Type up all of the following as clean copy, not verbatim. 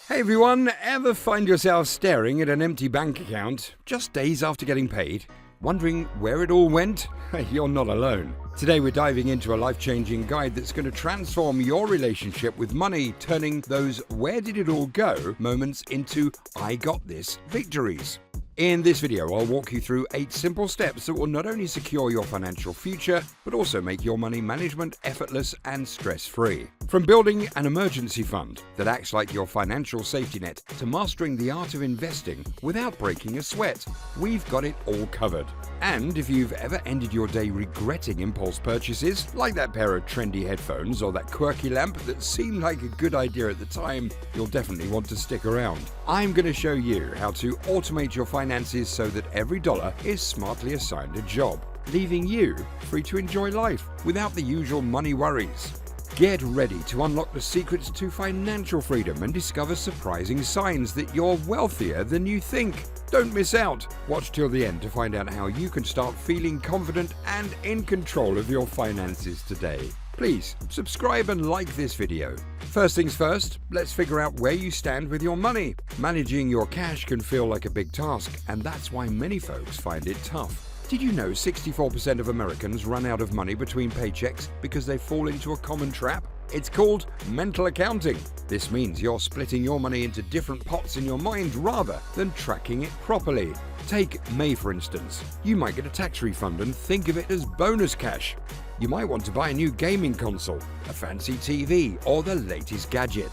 Hey everyone, ever find yourself staring at an empty bank account just days after getting paid, wondering where it all went? You're not alone. Today we're diving into a life-changing guide that's going to transform your relationship with money, turning those "where did it all go" moments into "I got this" victories. In this video, I'll walk you through 8 simple steps that will not only secure your financial future, but also make your money management effortless and stress-free. From building an emergency fund that acts like your financial safety net to mastering the art of investing without breaking a sweat, we've got it all covered. And if you've ever ended your day regretting impulse purchases, like that pair of trendy headphones or that quirky lamp that seemed like a good idea at the time, you'll definitely want to stick around. I'm going to show you how to automate your finances so that every dollar is smartly assigned a job, leaving you free to enjoy life without the usual money worries. Get ready to unlock the secrets to financial freedom and discover surprising signs that you're wealthier than you think. Don't miss out. Watch till the end to find out how you can start feeling confident and in control of your finances today. Please subscribe and like this video. First things first, let's figure out where you stand with your money. Managing your cash can feel like a big task, and that's why many folks find it tough. Did you know 64% of Americans run out of money between paychecks because they fall into a common trap? It's called mental accounting. This means you're splitting your money into different pots in your mind rather than tracking it properly. Take May for instance. You might get a tax refund and think of it as bonus cash. You might want to buy a new gaming console, a fancy TV, or the latest gadget.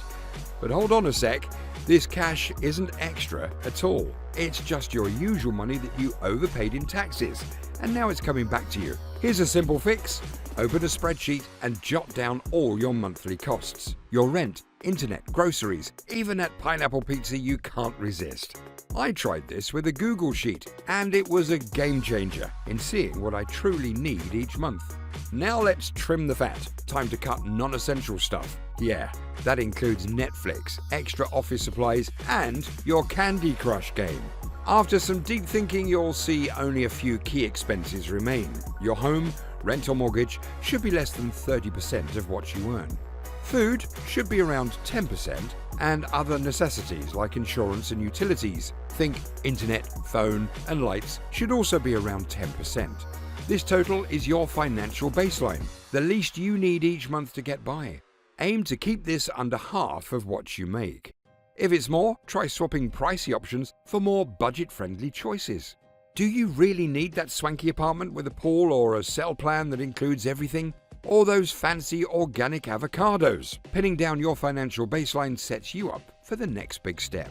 But hold on a sec, this cash isn't extra at all. It's just your usual money that you overpaid in taxes, and now it's coming back to you. Here's a simple fix. Open a spreadsheet and jot down all your monthly costs. Your rent, internet, groceries, even that pineapple pizza you can't resist. I tried this with a Google Sheet, and it was a game changer in seeing what I truly need each month. Now let's trim the fat. Time to cut non-essential stuff. Yeah, that includes Netflix, extra office supplies, and your Candy Crush game. After some deep thinking, you'll see only a few key expenses remain. Your home, rent or mortgage should be less than 30% of what you earn. Food should be around 10%, and other necessities like insurance and utilities, think internet, phone, and lights, should also be around 10%. This total is your financial baseline, the least you need each month to get by. Aim to keep this under half of what you make. If it's more, try swapping pricey options for more budget-friendly choices. Do you really need that swanky apartment with a pool or a cell plan that includes everything? Or those fancy organic avocados? Pinning down your financial baseline sets you up for the next big step.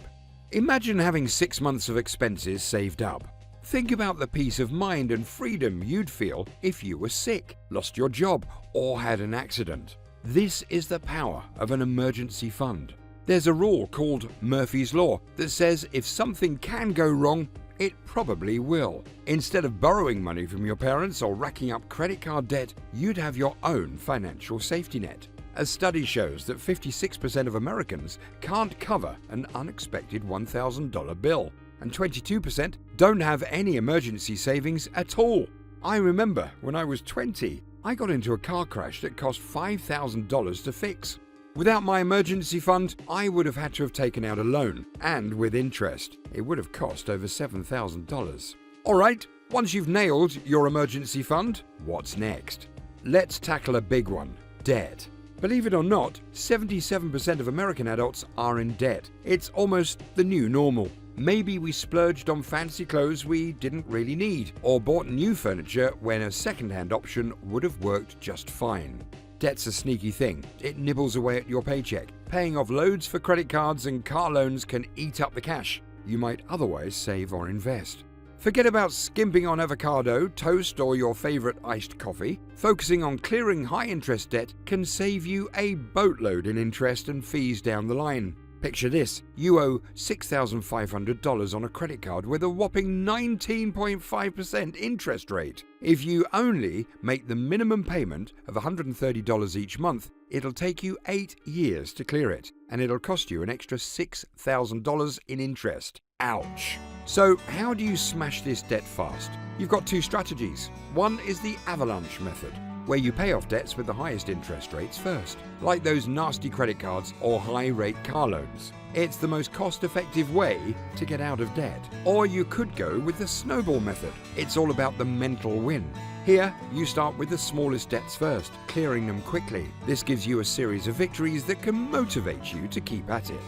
Imagine having 6 months of expenses saved up. Think about the peace of mind and freedom you'd feel if you were sick, lost your job, or had an accident. This is the power of an emergency fund. There's a rule called Murphy's Law that says if something can go wrong, it probably will. Instead of borrowing money from your parents or racking up credit card debt, you'd have your own financial safety net. A study shows that 56% of Americans can't cover an unexpected $1,000 bill, and 22% don't have any emergency savings at all. I remember when I was 20, I got into a car crash that cost $5,000 to fix. Without my emergency fund, I would have had to have taken out a loan, and with interest, it would have cost over $7,000. Alright, once you've nailed your emergency fund, what's next? Let's tackle a big one, debt. Believe it or not, 77% of American adults are in debt. It's almost the new normal. Maybe we splurged on fancy clothes we didn't really need, or bought new furniture when a second-hand option would have worked just fine. Debt's a sneaky thing. It nibbles away at your paycheck. Paying off loads for credit cards and car loans can eat up the cash you might otherwise save or invest. Forget about skimping on avocado, toast, or your favorite iced coffee. Focusing on clearing high-interest debt can save you a boatload in interest and fees down the line. Picture this, you owe $6,500 on a credit card with a whopping 19.5% interest rate. If you only make the minimum payment of $130 each month, it'll take you 8 years to clear it, and it'll cost you an extra $6,000 in interest. Ouch! So how do you smash this debt fast? You've got 2 strategies. One is the avalanche method. where you pay off debts with the highest interest rates first, like those nasty credit cards or high-rate car loans. It's the most cost-effective way to get out of debt. Or you could go with the snowball method. It's all about the mental win. Here, you start with the smallest debts first, clearing them quickly. This gives you a series of victories that can motivate you to keep at it.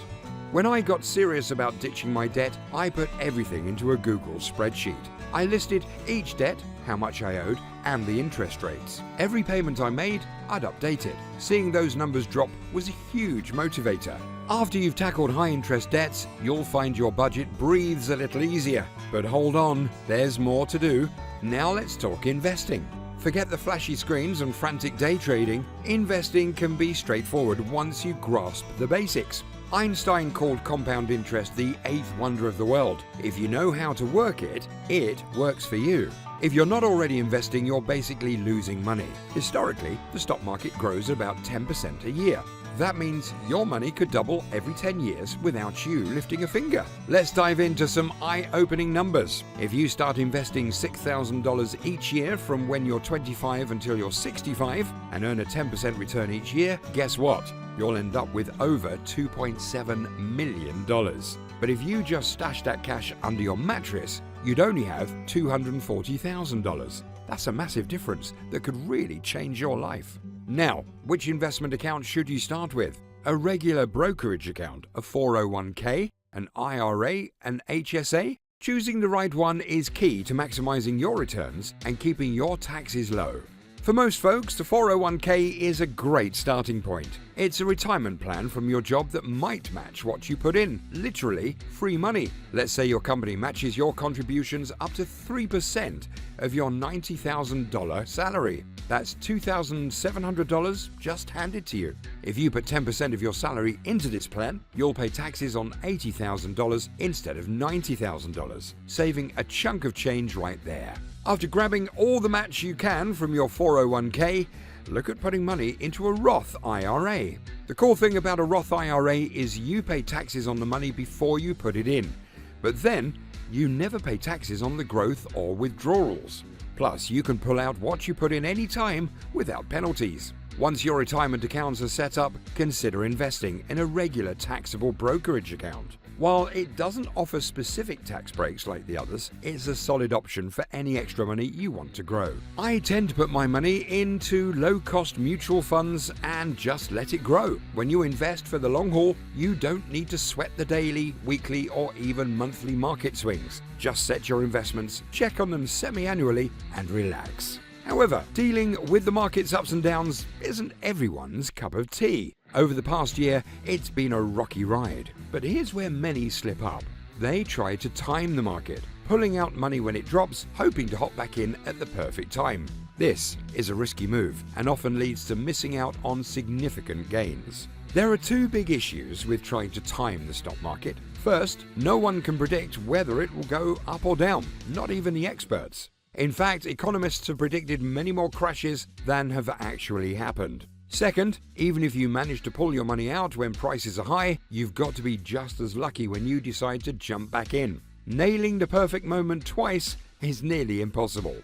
When I got serious about ditching my debt, I put everything into a Google spreadsheet. I listed each debt, how much I owed, and the interest rates. Every payment I made, I'd update it. Seeing those numbers drop was a huge motivator. After you've tackled high-interest debts, you'll find your budget breathes a little easier. But hold on, there's more to do. Now let's talk investing. Forget the flashy screens and frantic day trading. Investing can be straightforward once you grasp the basics. Einstein called compound interest the eighth wonder of the world. If you know how to work it, it works for you. If you're not already investing, you're basically losing money. Historically, the stock market grows at about 10% a year. That means your money could double every 10 years without you lifting a finger. Let's dive into some eye-opening numbers. If you start investing $6,000 each year from when you're 25 until you're 65 and earn a 10% return each year, guess what? You'll end up with over $2.7 million. But if you just stash that cash under your mattress, you'd only have $240,000. That's a massive difference that could really change your life. Now, which investment account should you start with? A regular brokerage account, a 401k, an IRA, an HSA? Choosing the right one is key to maximizing your returns and keeping your taxes low. For most folks, the 401k is a great starting point. It's a retirement plan from your job that might match what you put in, literally free money. Let's say your company matches your contributions up to 3% of your $90,000 salary. That's $2,700 just handed to you. If you put 10% of your salary into this plan, you'll pay taxes on $80,000 instead of $90,000, saving a chunk of change right there. After grabbing all the match you can from your 401k, look at putting money into a Roth IRA. The cool thing about a Roth IRA is you pay taxes on the money before you put it in, but then you never pay taxes on the growth or withdrawals. Plus, you can pull out what you put in any time without penalties. Once your retirement accounts are set up, consider investing in a regular taxable brokerage account. While it doesn't offer specific tax breaks like the others, it's a solid option for any extra money you want to grow. I tend to put my money into low-cost mutual funds and just let it grow. When you invest for the long haul, you don't need to sweat the daily, weekly, or even monthly market swings. Just set your investments, check on them semi-annually, and relax. However, dealing with the market's ups and downs isn't everyone's cup of tea. Over the past year, it's been a rocky ride. But here's where many slip up. They try to time the market, pulling out money when it drops, hoping to hop back in at the perfect time. This is a risky move and often leads to missing out on significant gains. There are two big issues with trying to time the stock market. First, no one can predict whether it will go up or down, not even the experts. In fact, economists have predicted many more crashes than have actually happened. Second, even if you manage to pull your money out when prices are high, you've got to be just as lucky when you decide to jump back in. Nailing the perfect moment twice is nearly impossible.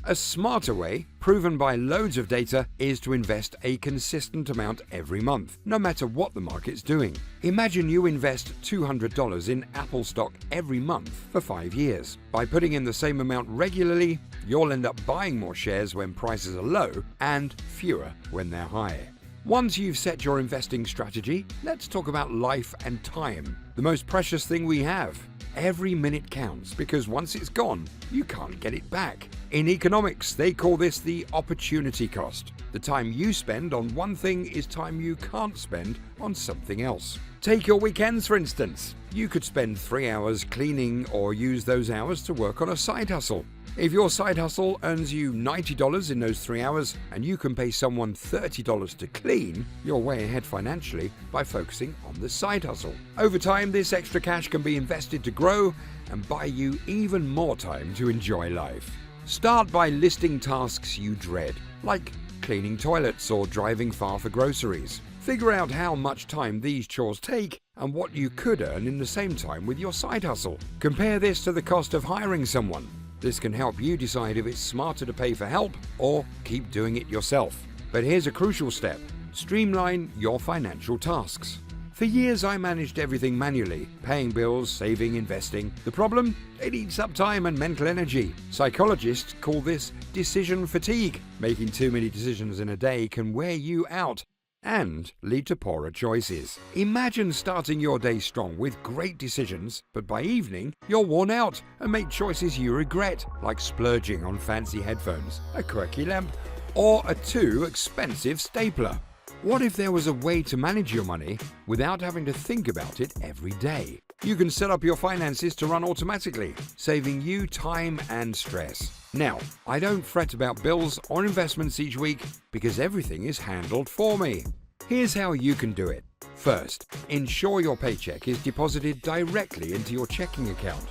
A smarter way, proven by loads of data, is to invest a consistent amount every month, no matter what the market's doing. Imagine you invest $200 in Apple stock every month for 5 years. By putting in the same amount regularly, you'll end up buying more shares when prices are low and fewer when they're high. Once you've set your investing strategy, let's talk about life and time, the most precious thing we have. Every minute counts because once it's gone, you can't get it back. In economics, they call this the opportunity cost. The time you spend on one thing is time you can't spend on something else. Take your weekends, for instance. You could spend 3 hours cleaning or use those hours to work on a side hustle. If your side hustle earns you $90 in those 3 hours and you can pay someone $30 to clean, you're way ahead financially by focusing on the side hustle. Over time, this extra cash can be invested to grow and buy you even more time to enjoy life. Start by listing tasks you dread, like cleaning toilets or driving far for groceries. Figure out how much time these chores take and what you could earn in the same time with your side hustle. Compare this to the cost of hiring someone. This can help you decide if it's smarter to pay for help or keep doing it yourself. But here's a crucial step: streamline your financial tasks. For years, I managed everything manually, paying bills, saving, investing. The problem? It eats up time and mental energy. Psychologists call this decision fatigue. Making too many decisions in a day can wear you out and lead to poorer choices. Imagine starting your day strong with great decisions, but by evening, you're worn out and make choices you regret, like splurging on fancy headphones, a quirky lamp, or a too expensive stapler. What if there was a way to manage your money without having to think about it every day? You can set up your finances to run automatically, saving you time and stress. Now, I don't fret about bills or investments each week because everything is handled for me. Here's how you can do it. First, ensure your paycheck is deposited directly into your checking account.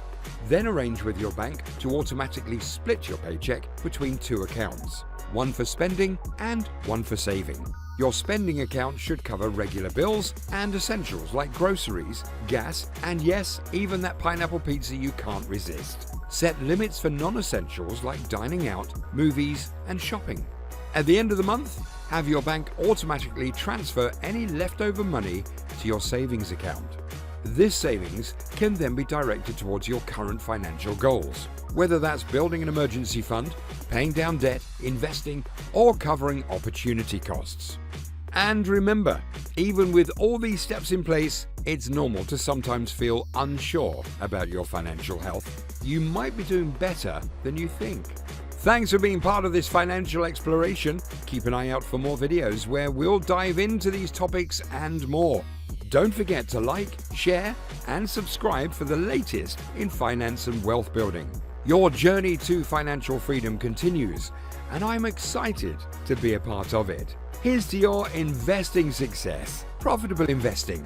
Then arrange with your bank to automatically split your paycheck between two accounts, one for spending and one for saving. Your spending account should cover regular bills and essentials like groceries, gas, and yes, even that pineapple pizza you can't resist. Set limits for non-essentials like dining out, movies, and shopping. At the end of the month, have your bank automatically transfer any leftover money to your savings account. This savings can then be directed towards your current financial goals, whether that's building an emergency fund, paying down debt, investing, or covering opportunity costs. And remember, even with all these steps in place, it's normal to sometimes feel unsure about your financial health. You might be doing better than you think. Thanks for being part of this financial exploration. Keep an eye out for more videos where we'll dive into these topics and more. Don't forget to like, share, and subscribe for the latest in finance and wealth building. Your journey to financial freedom continues, and I'm excited to be a part of it. Here's to your investing success. Profitable investing.